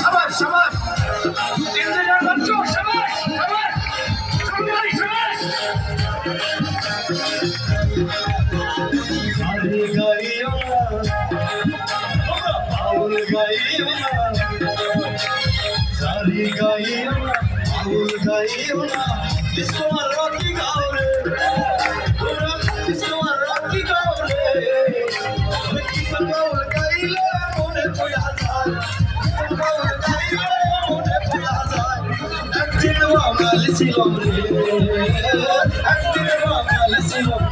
শাবাশ শাবাশ engineer Bachchu শাবাশ শাবাশ সবাই শাবাশ সারি গাইও না বাউল গাইও না সারি গাইও না বাউল গাইও না इसको रॉकी गाओ रे इसको रॉकी गाओ रे किसन बाउल गाइले मोने कोया जाय किसन बाउल गाइले मोने कोया जाय একদিন বাঙাল ছিলাম রে একদিন বাঙাল ছিলাম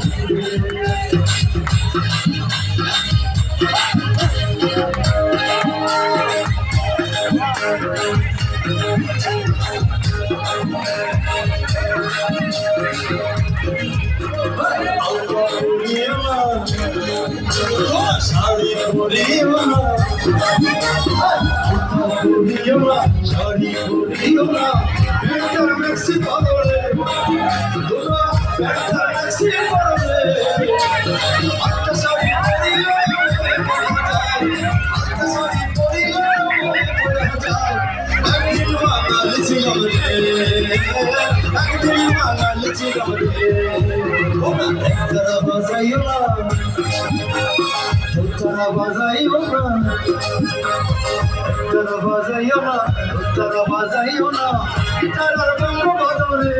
শাড়ি পরিও না শাড়ি পরিও না একটা মেক্সি পাগলে দুরা একটা মেক্সি পাগলে একটা শাড়ি পরিও একটা শাড়ি পরিও একদিন বাঙাল ছিলাম রে একদিন বাঙাল ছিলাম রে একটা বাজাইও না উত্তরা বাজাইও না উত্তরা বাজাইও না উত্তরা বাজাইও না গিটার আর বঙ্গ বাজাও রে